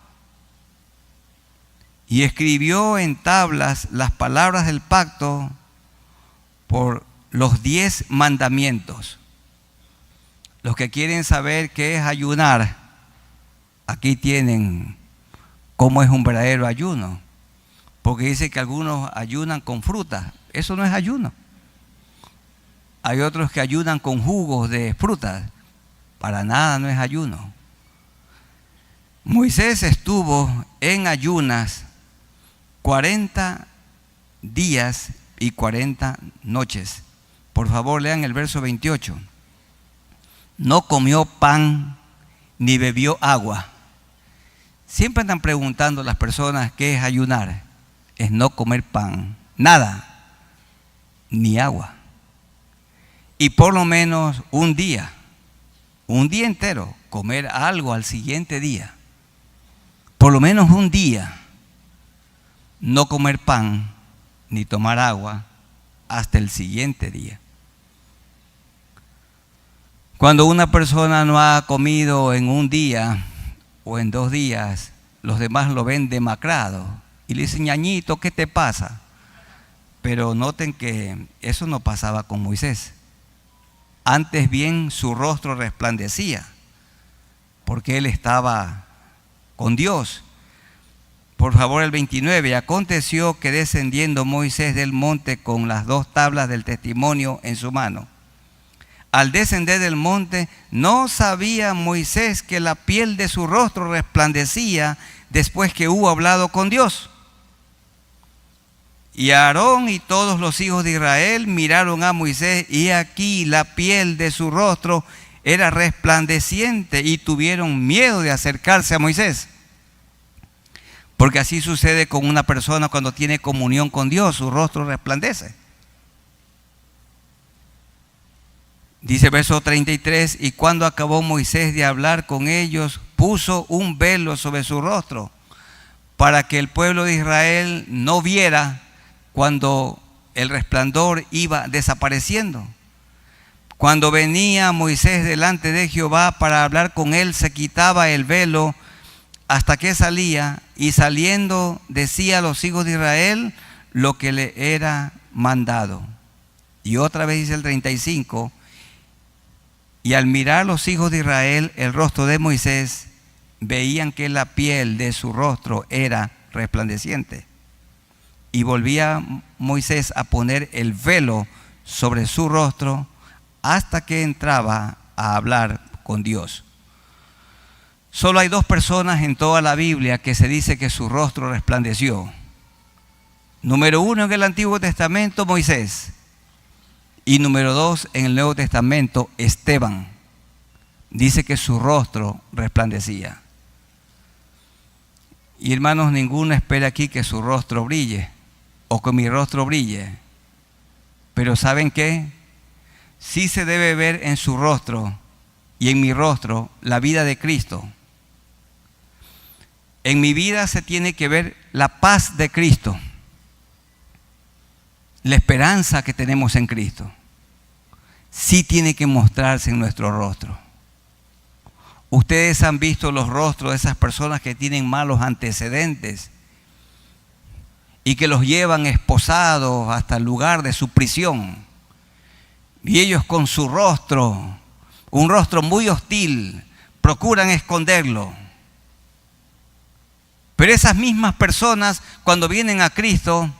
Y escribió en tablas las palabras del pacto por los 10 mandamientos. Los que quieren saber qué es ayunar, aquí tienen cómo es un verdadero ayuno. Porque dice que algunos ayunan con frutas. Eso no es ayuno. Hay otros que ayunan con jugos de frutas. Para nada no es ayuno. Moisés estuvo en ayunas 40 días y 40 noches. Por favor, lean el verso 28. No comió pan ni bebió agua. Siempre andan preguntando las personas qué es ayunar. Es no comer pan, nada, ni agua. Y por lo menos un día entero, comer algo al siguiente día. Por lo menos un día, no comer pan ni tomar agua hasta el siguiente día. Cuando una persona no ha comido en un día o en 2 días, los demás lo ven demacrado y le dicen, ñañito, ¿qué te pasa? Pero noten que eso no pasaba con Moisés. Antes bien su rostro resplandecía, porque él estaba con Dios. Por favor, el 29. Aconteció que descendiendo Moisés del monte con las 2 tablas del testimonio en su mano, al descender del monte, no sabía Moisés que la piel de su rostro resplandecía después que hubo hablado con Dios. Y Aarón y todos los hijos de Israel miraron a Moisés, y aquí la piel de su rostro era resplandeciente, y tuvieron miedo de acercarse a Moisés. Porque así sucede con una persona cuando tiene comunión con Dios, su rostro resplandece. Dice verso 33, y cuando acabó Moisés de hablar con ellos, puso un velo sobre su rostro, para que el pueblo de Israel no viera cuando el resplandor iba desapareciendo. Cuando venía Moisés delante de Jehová para hablar con él, se quitaba el velo hasta que salía, y saliendo decía a los hijos de Israel lo que le era mandado. Y otra vez dice el 35, y al mirar los hijos de Israel el rostro de Moisés, veían que la piel de su rostro era resplandeciente. Y volvía Moisés a poner el velo sobre su rostro hasta que entraba a hablar con Dios. Solo hay 2 personas en toda la Biblia que se dice que su rostro resplandeció. Número 1 en el Antiguo Testamento, Moisés. Y número 2 en el Nuevo Testamento, Esteban. Dice que su rostro resplandecía. Y hermanos, ninguno espera aquí que su rostro brille o que mi rostro brille. Pero ¿saben qué? Sí se debe ver en su rostro y en mi rostro la vida de Cristo. En mi vida se tiene que ver la paz de Cristo, la esperanza que tenemos en Cristo. Sí tiene que mostrarse en nuestro rostro. Ustedes han visto los rostros de esas personas que tienen malos antecedentes y que los llevan esposados hasta el lugar de su prisión. Y ellos con su rostro, un rostro muy hostil, procuran esconderlo. Pero esas mismas personas, cuando vienen a Cristo,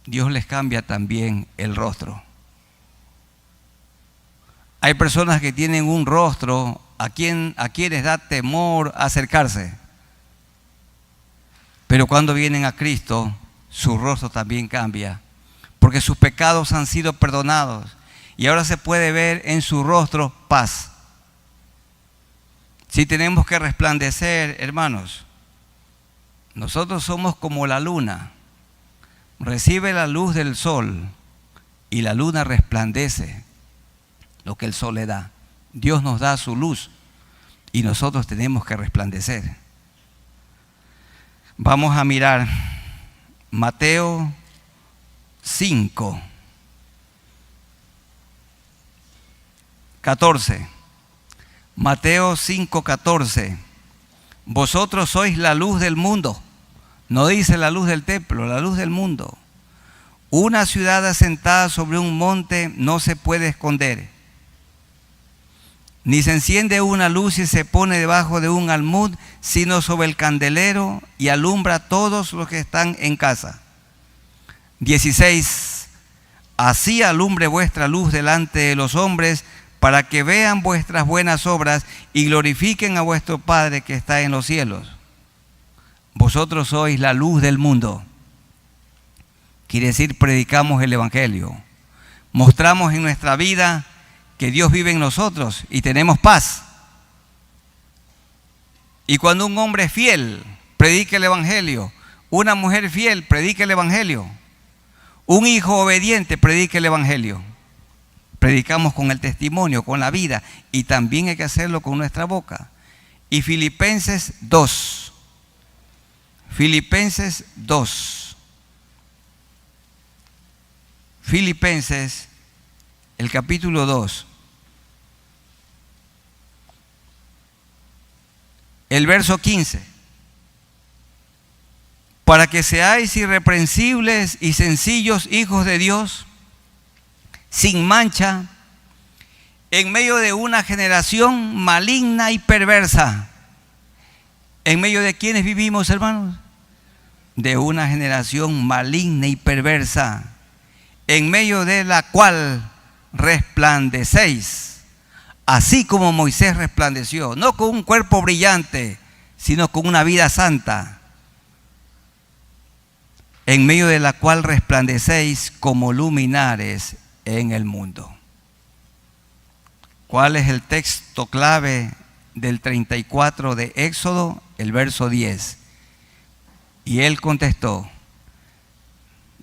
Dios les cambia también el rostro. Hay personas que tienen un rostro a quienes da temor acercarse. Pero cuando vienen a Cristo, su rostro también cambia, porque sus pecados han sido perdonados y ahora se puede ver en su rostro paz. Si tenemos que resplandecer, hermanos, nosotros somos como la luna. Recibe la luz del sol y la luna resplandece lo que el sol le da. Dios nos da su luz y nosotros tenemos que resplandecer. Vamos a mirar Mateo 5, 14. Mateo 5, 14. Vosotros sois la luz del mundo. No dice la luz del templo, la luz del mundo. Una ciudad asentada sobre un monte no se puede esconder. Ni se enciende una luz y se pone debajo de un almud, sino sobre el candelero y alumbra a todos los que están en casa. 16. Así alumbre vuestra luz delante de los hombres, para que vean vuestras buenas obras y glorifiquen a vuestro Padre que está en los cielos. Vosotros sois la luz del mundo. Quiere decir, predicamos el Evangelio. Mostramos en nuestra vida que Dios vive en nosotros y tenemos paz. Y cuando un hombre fiel predica el Evangelio, una mujer fiel predica el Evangelio, un hijo obediente predica el Evangelio. Predicamos con el testimonio, con la vida, y también hay que hacerlo con nuestra boca. Y Filipenses 2. Filipenses 2. Filipenses, el capítulo 2. El verso 15. Para que seáis irreprensibles y sencillos hijos de Dios, sin mancha, en medio de una generación maligna y perversa. ¿En medio de quiénes vivimos, hermanos? De una generación maligna y perversa, en medio de la cual resplandecéis, así como Moisés resplandeció, no con un cuerpo brillante, sino con una vida santa, en medio de la cual resplandecéis como luminares en el mundo. ¿Cuál es el texto clave del 34 de Éxodo? El verso 10. Y él contestó,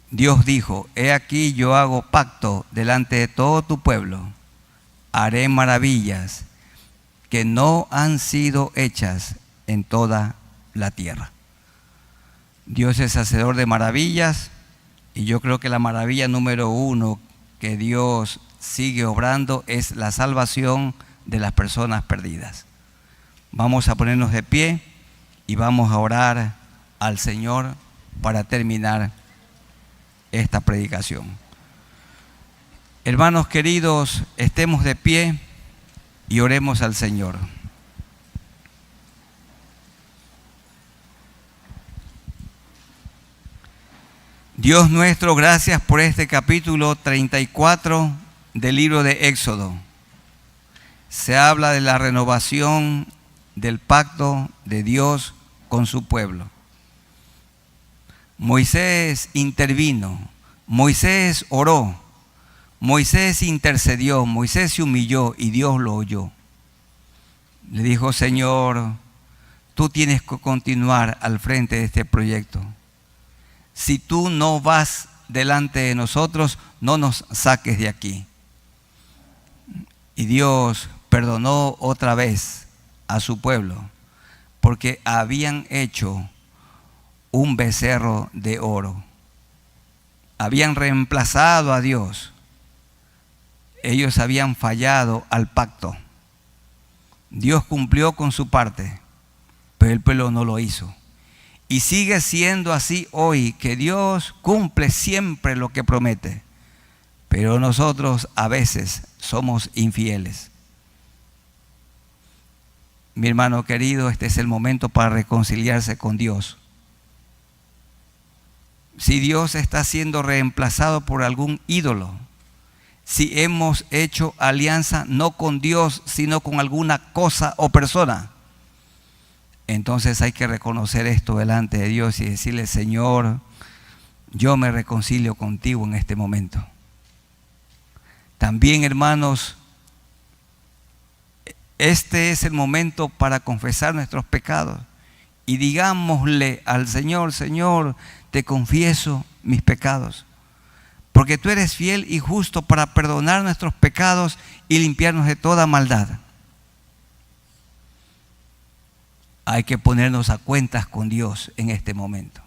Dios dijo, he aquí yo hago pacto delante de todo tu pueblo, haré maravillas que no han sido hechas en toda la tierra. Dios es hacedor de maravillas, y yo creo que la maravilla número 1 que Dios sigue obrando es la salvación de las personas perdidas. Vamos a ponernos de pie y vamos a orar al Señor para terminar esta predicación. Hermanos queridos, estemos de pie y oremos al Señor. Dios nuestro, gracias por este capítulo 34 del libro de Éxodo. Se habla de la renovación del pacto de Dios con su pueblo. Moisés intervino, Moisés oró, Moisés intercedió, Moisés se humilló y Dios lo oyó. Le dijo, Señor, tú tienes que continuar al frente de este proyecto. Si tú no vas delante de nosotros, no nos saques de aquí. Y Dios perdonó otra vez a su pueblo, porque habían hecho un becerro de oro. Habían reemplazado a Dios. Ellos habían fallado al pacto. Dios cumplió con su parte, pero el pueblo no lo hizo. Y sigue siendo así hoy, que Dios cumple siempre lo que promete, pero nosotros a veces somos infieles. Mi hermano querido, este es el momento para reconciliarse con Dios. Si Dios está siendo reemplazado por algún ídolo, si hemos hecho alianza no con Dios, sino con alguna cosa o persona, entonces hay que reconocer esto delante de Dios y decirle: Señor, yo me reconcilio contigo en este momento. También, hermanos, este es el momento para confesar nuestros pecados y digámosle al Señor: Señor, te confieso mis pecados, porque tú eres fiel y justo para perdonar nuestros pecados y limpiarnos de toda maldad. Hay que ponernos a cuentas con Dios en este momento.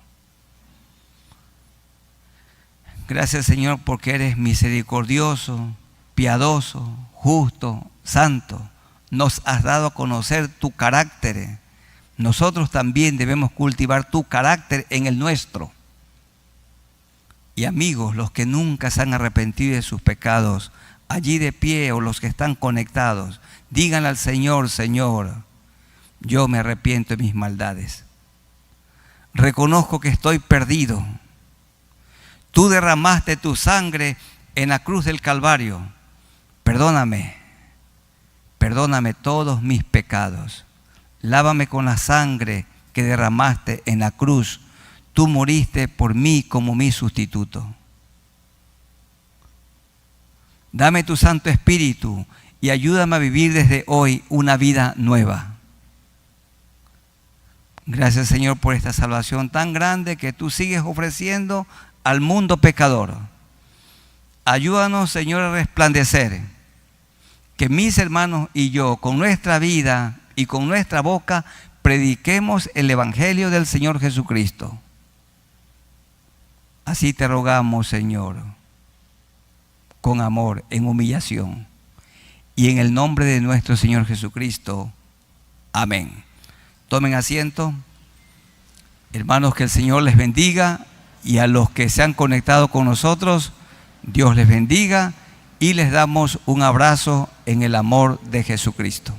Gracias, Señor, porque eres misericordioso, piadoso, justo, santo. Nos has dado a conocer tu carácter. Nosotros también debemos cultivar tu carácter en el nuestro. Y amigos, los que nunca se han arrepentido de sus pecados, allí de pie o los que están conectados, díganle al Señor: Señor, yo me arrepiento de mis maldades. Reconozco que estoy perdido. Tú derramaste tu sangre en la cruz del Calvario. Perdóname todos mis pecados. Lávame con la sangre que derramaste en la cruz. Tú moriste por mí como mi sustituto. Dame tu Santo Espíritu y ayúdame a vivir desde hoy una vida nueva. Gracias, Señor, por esta salvación tan grande que tú sigues ofreciendo al mundo pecador. Ayúdanos, Señor, a resplandecer, que mis hermanos y yo, con nuestra vida y con nuestra boca, prediquemos el Evangelio del Señor Jesucristo. Así te rogamos, Señor, con amor, en humillación, y en el nombre de nuestro Señor Jesucristo. Amén. Tomen asiento. Hermanos, que el Señor les bendiga, y a los que se han conectado con nosotros, Dios les bendiga, y les damos un abrazo en el amor de Jesucristo.